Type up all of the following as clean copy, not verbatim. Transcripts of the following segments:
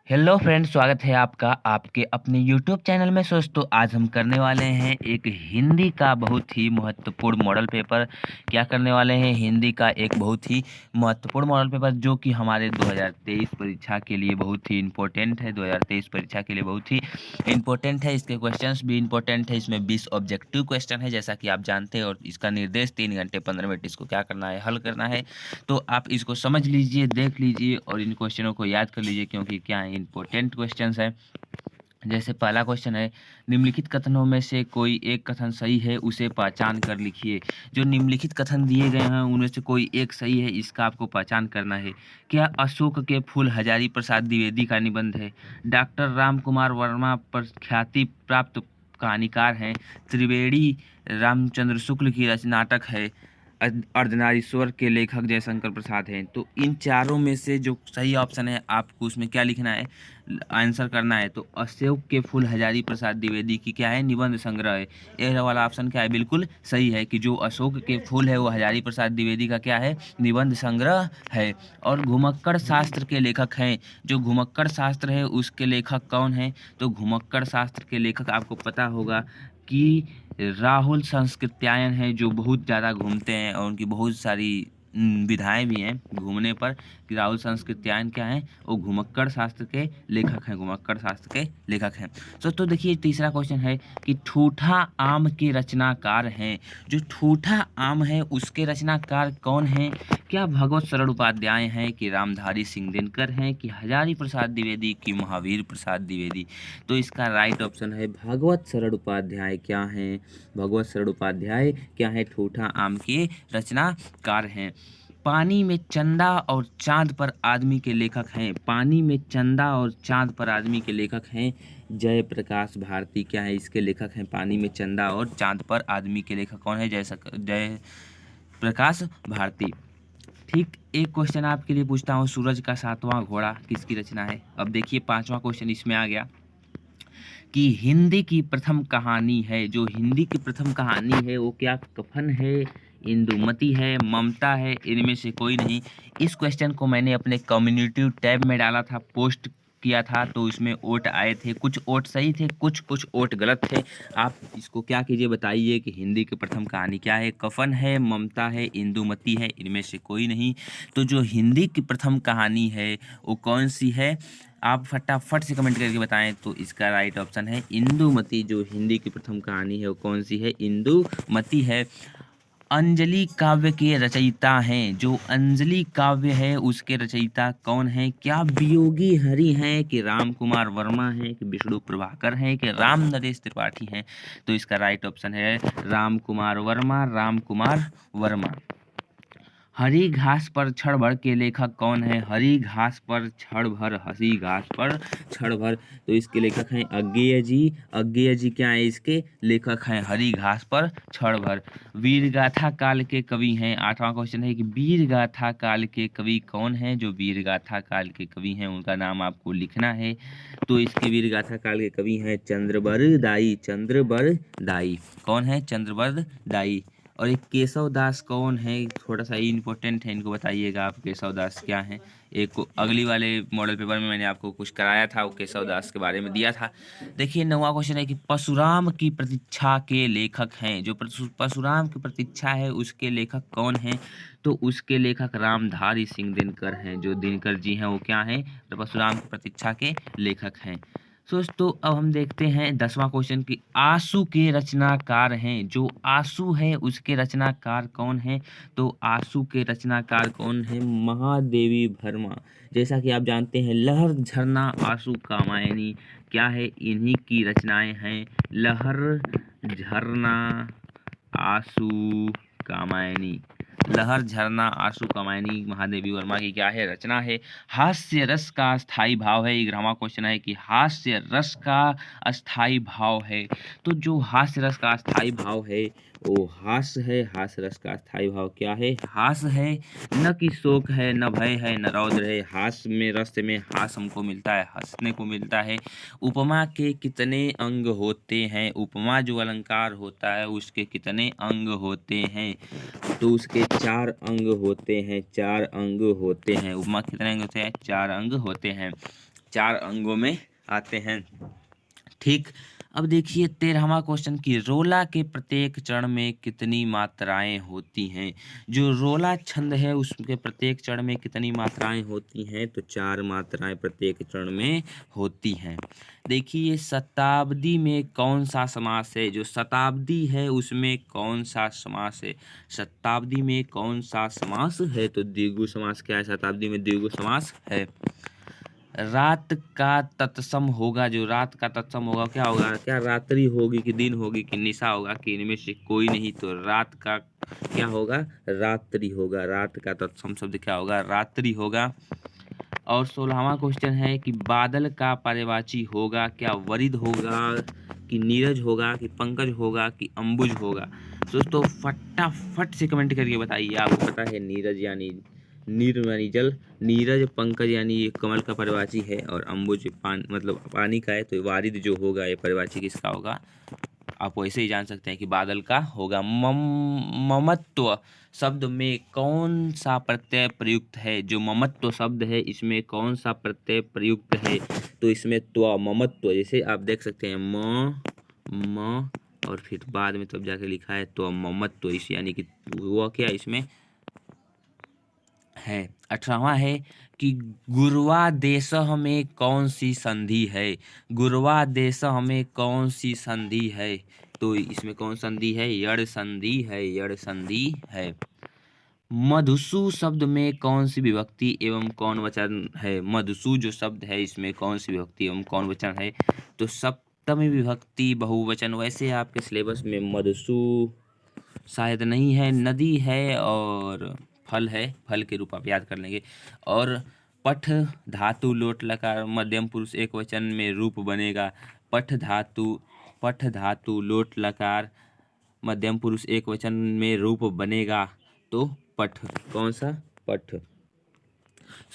Hello friends, स्वागत है आपका आपके अपने यूट्यूब चैनल में। दोस्तों आज हम करने वाले हैं एक हिंदी का बहुत ही महत्वपूर्ण मॉडल पेपर। क्या करने वाले हैं? हिंदी का एक बहुत ही महत्वपूर्ण मॉडल पेपर जो कि हमारे 2023 परीक्षा के लिए बहुत ही इम्पोर्टेंट है। 2023 परीक्षा के लिए बहुत ही इम्पोर्टेंट है। इसके क्वेश्चंस भी इम्पोर्टेंट है। इसमें 20 ऑब्जेक्टिव क्वेश्चन है जैसा कि आप जानते हैं, और इसका निर्देश 3 घंटे 15 मिनट इसको क्या करना है, हल करना है। तो आप इसको समझ लीजिए, देख लीजिए और इन क्वेश्चनों को याद कर लीजिए, क्योंकि क्या है, इंपॉर्टेंट क्वेश्चंस है। जैसे पहला क्वेश्चन है, निम्नलिखित कथनों में से कोई एक कथन सही है, उसे पहचान कर लिखिए। जो निम्नलिखित कथन दिए गए हैं उनमें से कोई एक सही है, इसका आपको पहचान करना है। क्या अशोक के फूल हजारी प्रसाद द्विवेदी का निबंध है? डॉक्टर राम कुमार वर्मा प्रख्याति प्राप्त कहानीकार हैं। त्रिवेणी रामचंद्र शुक्ल की नाटक है। अर्धनारीश्वर के लेखक जयशंकर प्रसाद हैं। तो इन चारों में से जो सही ऑप्शन है, आपको उसमें क्या लिखना है, आंसर करना है। तो अशोक के फूल हजारी प्रसाद द्विवेदी की क्या है, निबंध संग्रह है। ये वाला ऑप्शन क्या है, बिल्कुल सही है कि जो अशोक के फूल है वो हजारी प्रसाद द्विवेदी का क्या है, निबंध संग्रह है। और घुमक्कड़ शास्त्र के लेखक हैं। जो घुमक्कड़ शास्त्र है उसके लेखक कौन है? तो घुमक्कड़ शास्त्र के लेखक आपको पता होगा कि राहुल संस्कृत्यायन है, जो बहुत ज़्यादा घूमते हैं और उनकी बहुत सारी विधाएं भी हैं घूमने पर। कि राहुल संस्कृत्यायन क्या है, वो घुमक्कड़ शास्त्र के लेखक हैं, घुमक्कड़ शास्त्र के लेखक हैं। तो देखिए तीसरा क्वेश्चन है कि ठूठा आम के रचनाकार हैं। जो ठूठा आम है उसके रचनाकार कौन हैं? क्या भगवत शरण उपाध्याय हैं, कि रामधारी सिंह दिनकर हैं, कि हजारी प्रसाद द्विवेदी, कि महावीर प्रसाद द्विवेदी? तो इसका राइट ऑप्शन है भगवत शरण उपाध्याय। क्या हैं? भगवत शरण उपाध्याय क्या है, ठूठा आम के रचनाकार हैं। पानी में चंदा और चांद पर आदमी के लेखक हैं। पानी में चंदा और चांद पर आदमी के लेखक हैं जयप्रकाश भारती। क्या है, इसके लेखक हैं पानी में चंदा और चांद पर आदमी के लेखक कौन है? जय प्रकाश भारती। ठीक, एक क्वेश्चन आपके लिए पूछता हूँ, सूरज का सातवां घोड़ा किसकी रचना है? अब देखिए पांचवा क्वेश्चन इसमें आ गया कि हिंदी की प्रथम कहानी है। जो हिंदी की प्रथम कहानी है वो क्या कफन है, इंदुमती है, ममता है, इनमें से कोई नहीं। इस क्वेश्चन को मैंने अपने कम्युनिटी टैब में डाला था, पोस्ट किया था, तो इसमें वोट आए थे। कुछ वोट सही थे, कुछ कुछ वोट गलत थे। आप इसको क्या कीजिए, बताइए कि हिंदी की प्रथम कहानी क्या है? कफन है, ममता है, इंदुमती है, इनमें से कोई नहीं। तो जो हिंदी की प्रथम कहानी है वो कौन सी है, आप फटाफट से कमेंट करके बताएं। तो इसका राइट ऑप्शन है इंदुमती। जो हिंदी की प्रथम कहानी है वो कौन सी है, इंदुमती है। अंजलि काव्य के रचयिता हैं। जो अंजलि काव्य है उसके रचयिता कौन है? क्या वियोगी हरि हैं, कि राम कुमार वर्मा हैं, कि विष्णु प्रभाकर हैं, कि राम नरेश त्रिपाठी हैं? तो इसका राइट ऑप्शन है राम कुमार वर्मा, राम कुमार वर्मा। हरी घास पर क्षण भर के लेखक कौन है? हरी घास पर क्षण भर, हरी घास पर क्षण भर। तो इसके लेखक हैं अज्ञेय जी। अज्ञेय जी क्या है, इसके लेखक हैं हरी घास पर क्षण भर। वीरगाथा काल के कवि हैं। आठवां क्वेश्चन है कि वीरगाथा काल के कवि कौन है? जो वीरगाथा काल के कवि हैं उनका नाम आपको लिखना है। तो इसके वीरगाथा काल के कवि हैं चंद्रबरदाई। चंद्रबरदाई कौन है? चंद्रबरदाई। और एक केशव दास कौन है? थोड़ा सा इम्पोर्टेंट है, इनको बताइएगा आप, केशव दास क्या है। एक अगली वाले मॉडल पेपर में मैंने आपको कुछ कराया था, वो केशव दास के बारे में दिया था। देखिए नौवां क्वेश्चन है कि परशुराम की प्रतीक्षा के लेखक हैं। जो परशुराम की प्रतीक्षा है उसके लेखक कौन हैं? तो उसके लेखक रामधारी सिंह दिनकर हैं। जो दिनकर जी हैं वो क्या हैं, तो परशुराम की प्रतीक्षा के लेखक हैं। दोस्तों अब हम देखते हैं 10वां क्वेश्चन की आंसू के रचनाकार हैं। जो आंसू है उसके रचनाकार कौन है? तो आंसू के रचनाकार कौन है? महादेवी वर्मा। जैसा कि आप जानते हैं लहर झरना आंसू कामायनी क्या है, इन्हीं की रचनाएं हैं। लहर झरना आंसू कामायनी। लहर झरना आंसू कमायनी महादेवी वर्मा की क्या है, रचना है। हास्य रस का स्थायी भाव है। 11वां क्वेश्चन है कि हास्य रस का अस्थाई भाव है। तो जो हास्य रस का अस्थाई भाव है वो हास्य है। हास्य रस का अस्थाई भाव क्या है, हास्य है। न कि शोक है, न भय है, न रौद्र है। हास्य में, रस में हास्य हमको मिलता है, हंसने को मिलता है। उपमा के कितने अंग होते हैं? उपमा जो अलंकार होता है उसके कितने अंग होते हैं? तो उसके 4 अंग होते हैं, 4 अंग होते हैं। उपमा कितने अंग होते हैं? 4 अंग होते हैं। 4 अंगों में आते हैं। ठीक, अब देखिए 13वां क्वेश्चन की रोला के प्रत्येक चरण में कितनी मात्राएं होती हैं। जो रोला छंद है उसके प्रत्येक चरण में कितनी मात्राएं होती हैं, तो 4 मात्राएं प्रत्येक चरण में होती हैं। देखिए शताब्दी में कौन सा समास है, जो शताब्दी है उसमें कौन सा समास है, शताब्दी में कौन सा समास है, तो द्विगु समास। क्या है शताब्दी में? द्विगु समास है। रात का तत्सम होगा, जो रात का तत्सम होगा क्या होगा, क्या रात्रि होगी कि दिन होगी कि निशा होगा, कि इनमें से कोई नहीं, तो रात का क्या होगा, रात्रि होगा। रात का तत्सम शब्द क्या होगा, रात्रि होगा। और 16वां क्वेश्चन है कि बादल का पर्यायवाची होगा, क्या वरिद होगा कि नीरज होगा कि पंकज होगा कि अंबुज होगा। दोस्तों फटाफट से कमेंट करके बताइए, आपको पता है नीरज यानी नीर यानी जल, नीरज पंकज यानी ये कमल का पर्यायवाची है, और अंबुज मतलब पानी का है, तो वारिद जो होगा ये पर्यायवाची किसका होगा। आप वैसे ही जान सकते हैं कि बादल का होगा। ममत्व शब्द में कौन सा प्रत्यय प्रयुक्त है, जो ममत्व शब्द है इसमें कौन सा प्रत्यय प्रयुक्त है, तो इसमें त्व ममत्व, जैसे आप देख सकते हैं म और फिर बाद में तब जाके लिखा है तो ममत्व, इस यानी कि वो क्या इसमें है। 18वां है कि गुरुवादेशः में कौन सी संधि है, गुरुवादेशः में कौन सी संधि है, तो इसमें कौन संधि है, यड़ संधि है, यड़ संधि है। मधुसु शब्द में कौन सी विभक्ति एवं कौन वचन है, मधुसु जो शब्द है इसमें कौन सी विभक्ति एवं कौन वचन है, तो सप्तमी विभक्ति बहुवचन। वैसे आपके सिलेबस में मधुसु शायद नहीं है, नदी है और फल है, फल के रूप आप याद कर लेंगे। और पठ धातु लोट लकार मध्यम पुरुष एक वचन में रूप बनेगा, पठ धातु लोट लकार मध्यम पुरुष एक वचन में रूप बनेगा, तो पठ, कौन सा, पठ।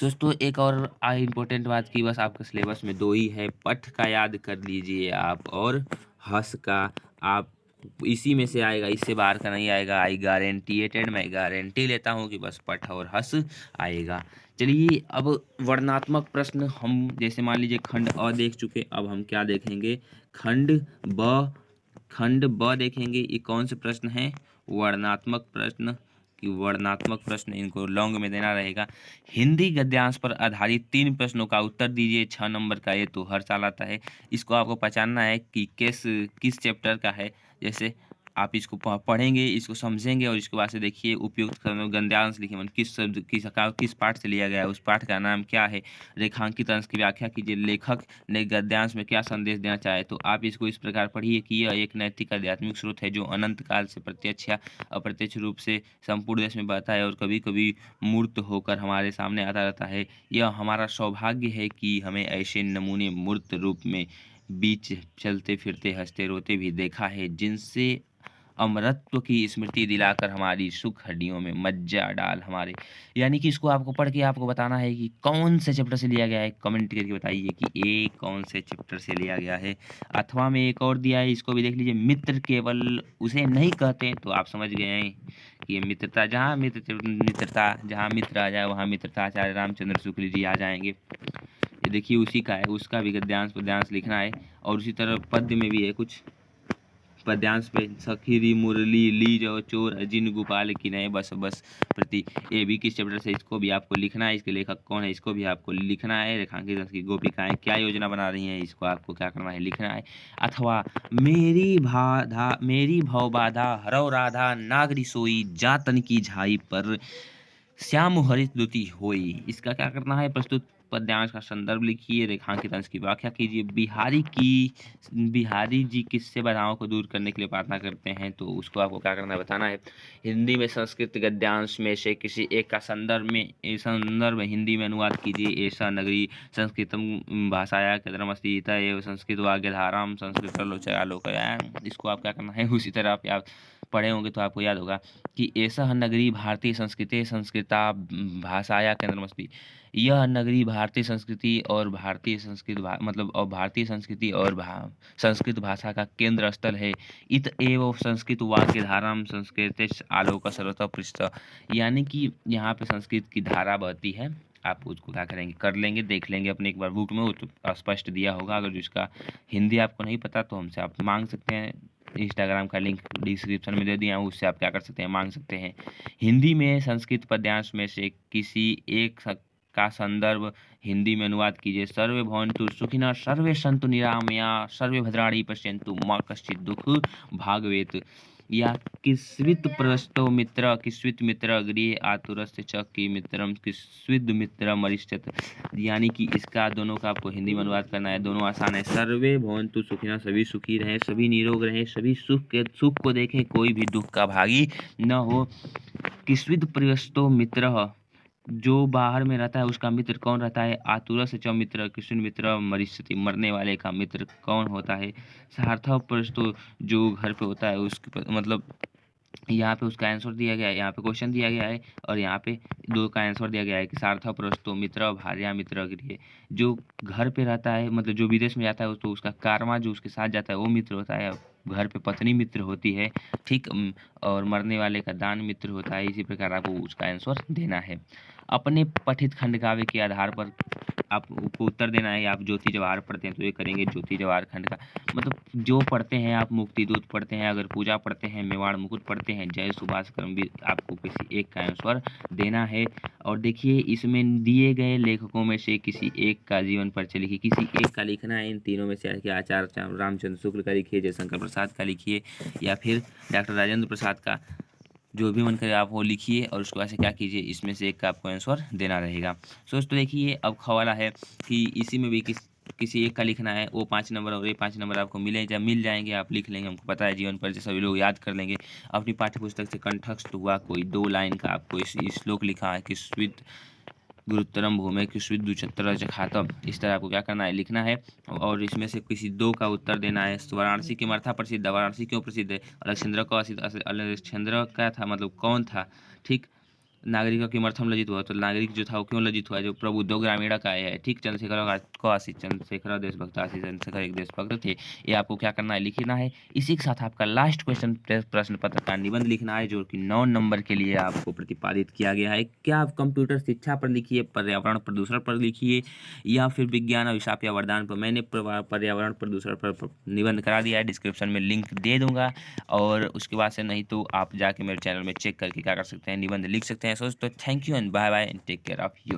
दोस्तों एक और इम्पोर्टेंट बात की, बस आपका सिलेबस में 2 ही है, पठ का याद कर लीजिए आप, और हस का। आप इसी में से आएगा, इससे बाहर का नहीं आएगा। आई गारंटीटेड, मैं गारंटी लेता हूँ कि बस पठ और हस आएगा। चलिए अब वर्णात्मक प्रश्न हम जैसे मान लीजिए खंड अ देख चुके, अब हम क्या देखेंगे, खंड ब। खंड ब देखेंगे, ये कौन से प्रश्न है, वर्णात्मक प्रश्न। कि वर्णात्मक प्रश्न इनको लॉन्ग में देना रहेगा। हिंदी गद्यांश पर आधारित 3 प्रश्नों का उत्तर दीजिए, 6 नंबर का, ये तो हर साल आता है। इसको आपको पहचानना है कि किस चैप्टर का है। जैसे आप इसको पढ़ेंगे, इसको समझेंगे, और इसके बाद से देखिए उपयुक्त गद्यांश लिखिए, मतलब किस शब्द किस पाठ से लिया गया है, उस पाठ का नाम क्या है। रेखांकित अंश की व्याख्या कीजिए, लेखक ने गद्यांश में क्या संदेश देना चाहे, तो आप इसको इस प्रकार पढ़िए कि यह एक नैतिक आध्यात्मिक स्रोत है जो अनंत काल से प्रत्यक्ष या अप्रत्यक्ष रूप से संपूर्ण देश में बहता है और कभी कभी मूर्त होकर हमारे सामने आता रहता है। यह हमारा सौभाग्य है कि हमें ऐसे नमूने मूर्त रूप में बीच चलते फिरते हंसते रोते भी देखा है, जिनसे अमरत्व की स्मृति दिलाकर हमारी सुख हड्डियों में मज्जा डाल हमारे। यानी कि इसको आपको पढ़ के आपको बताना है कि कौन से चैप्टर से लिया गया है, कमेंट करके बताइए कि ए कौन से चैप्टर से लिया गया है। अथवा में एक और दिया है, इसको भी देख लीजिए, मित्र केवल उसे नहीं कहते, तो आप समझ गए हैं कि ये मित्रता, जहाँ मित्र आ जाए वहाँ मित्रता, आचार्य रामचंद्र शुक्ल जी आ जाएंगे। ये देखिए उसी का है, उसका भी गद्यांश पद्यांश लिखना है। और उसी तरह पद्य में भी है कुछ पद्यांश पे, सखीरी मुरली ली जो चोर अजिन गोपाल की नए बस बस प्रति, ये भी किस चैप्टर से, इसको भी आपको लिखना है। इसके लेखक कौन है, इसको भी आपको लिखना है। रेखांकित अंश की गोपिकाएं क्या योजना बना रही हैं, इसको आपको क्या करना है, लिखना है। अथवा मेरी भव बाधा हरौ राधा नागरी सोई जातन की झाई पर श्याम हरित दुति होई, इसका क्या करना है, प्रस्तुत पद्यांश का संदर्भ लिखिए, रेखांकित अंश की व्याख्या कीजिए। बिहारी जी किससे बाधाओं को दूर करने के लिए प्रार्थना करते हैं, तो उसको आपको क्या करना है, बताना है। हिंदी में संस्कृत गद्यांश में से किसी एक का संदर्भ हिंदी में अनुवाद कीजिए। ऐसा नगरी संस्कृतम भाषाया केंद्रमस्ति एवं संस्कृत वाग्यधाराम संस्कृत लोचयालोकया, इसको आप क्या करना है, उसी तरह आप पढ़े होंगे तो आपको याद होगा कि एषः नगरी भारतीय संस्कृते संस्कृता भाषाया केंद्रमस्ति, यह नगरी भारतीय संस्कृति और भारतीय संस्कृति और संस्कृत भाषा का केंद्र स्थल है। इत एव संस्कृत वाक्य धाराम संस्कृत आलोक सर्वतः पृष्ठ, यानी कि यहाँ पे संस्कृत की धारा बहती है आप उसको क्या करेंगे, कर लेंगे, देख लेंगे अपने एक बार बुक में, वो तो स्पष्ट दिया होगा। अगर जिसका हिंदी आपको नहीं पता तो हमसे आप मांग सकते हैं। इंस्टाग्राम का लिंक डिस्क्रिप्शन में दे दिया हूँ, उससे आप क्या कर सकते हैं, मांग सकते हैं। हिंदी में संस्कृत पद्यांश में से किसी एक का संदर्भ हिंदी में अनुवाद कीजिए। सर्वे भवन्तु सुखिनः सर्वे सन्तु निरामया सर्वे भद्राणि पश्यन्तु मा कश्चित् दुःख भाग्भवेत्। या किस्वित् प्रस्तो मित्र किस्वित् मित्र गृहे आतुरस्य च कि मित्रम किस्विद् मित्र मरिष्यत। यानी कि इसका दोनों का आपको हिंदी में अनुवाद करना है, दोनों आसान है। सर्वे भवन्तु सुखिनः, सभी सुखी रहें, सभी निरोग रहें, सभी सुख को देखें, कोई भी दुख का भागी न हो। किस्विद् प्रस्तो मित्रः, जो बाहर में रहता है उसका मित्र कौन रहता है। आतुरस्य च मित्र किस्विन् मित्र मरिष्यति, मरने वाले का मित्र कौन होता है। सार्थः प्रस्तो, जो घर पे होता है उसके मतलब यहाँ पे उसका आंसर दिया गया है, यहाँ पे क्वेश्चन दिया गया है और यहाँ पे दो का आंसर दिया गया है कि सार्थ प्रस्तो मित्र भार्या मित्र गृह। जो घर पे रहता है मतलब जो विदेश में जाता है तो उसका कारवा जो उसके साथ जाता है वो मित्र होता है। घर पे पत्नी मित्र होती है, ठीक। और मरने वाले का दान मित्र होता है। इसी प्रकार आपको उसका आंसर देना है। अपने पठित खंड काव्य के आधार पर आपको उत्तर देना है। आप ज्योति जवाहर पढ़ते हैं तो ये करेंगे ज्योति जवाहर खंड का, मतलब जो पढ़ते हैं आप, मुक्तिदूत पढ़ते हैं, अगर पूजा पढ़ते हैं, मेवाड़ मुकुट पढ़ते हैं, जय सुभाष करमवीर, आपको किसी एक का आंसर देना है। और देखिए इसमें दिए गए लेखकों में से किसी एक का जीवन परिचय लिखिए। किसी एक का लिखना है, इन तीनों में से कि आचार्य रामचंद्र शुक्ल का लिखिए, जयशंकर प्रसाद का लिखिए, या फिर डॉक्टर राजेंद्र प्रसाद का। जो भी मन करे आप वो लिखिए और उसके बाद से क्या कीजिए, इसमें से एक का आपको आंसर देना रहेगा। दोस्तों देखिए अब खवाला है कि इसी में भी किसी एक का लिखना है। वो 5 नंबर और ये 5 नंबर आपको मिल जाएंगे, आप लिख लेंगे। हमको पता है जीवन परिचय सभी लोग याद कर लेंगे। अपनी पाठ्य पुस्तक से कंठस्थ हुआ कोई 2 लाइन का आपको इस श्लोक लिखा है कि स्वित गुरुत्तरम भूमि कृष्विद द्विचत्र जखातम, इस तरह आपको क्या करना है, लिखना है। और इसमें से किसी दो का उत्तर देना है। वाराणसी की मर्था प्रसिद्ध है, वाराणसी क्यों प्रसिद्ध है। अलेक्जेंद्र का अलेक्जेंद्र का था मतलब कौन था, ठीक। नागरिकों की मर्थम लज्जित हुआ, तो नागरिक जो था वो क्यों लज्जित हुआ, जो प्रबुद्धो ग्रामीण का है, ठीक। चंद्रशेखर को आशी, चंद्रशेखर देशभक्त आशी, चंद्रशेखर एक देशभक्त थे। ये आपको क्या करना है, लिखना है। इसी के साथ आपका लास्ट क्वेश्चन प्रश्न पत्र का निबंध लिखना है, जो कि 9 नंबर के लिए आपको प्रतिपादित किया गया है। क्या आप कंप्यूटर शिक्षा पर लिखिए, पर्यावरण प्रदूषण पर लिखिए, या फिर विज्ञान अभिशाप या वरदान पर। मैंने पर्यावरण प्रदूषण पर निबंध करा दिया है, डिस्क्रिप्शन में लिंक दे दूंगा। और उसके बाद से नहीं तो आप जाके मेरे चैनल में चेक करके क्या कर सकते हैं, निबंध लिख सकते हैं। दोस्तों thank you and bye bye and take care of you.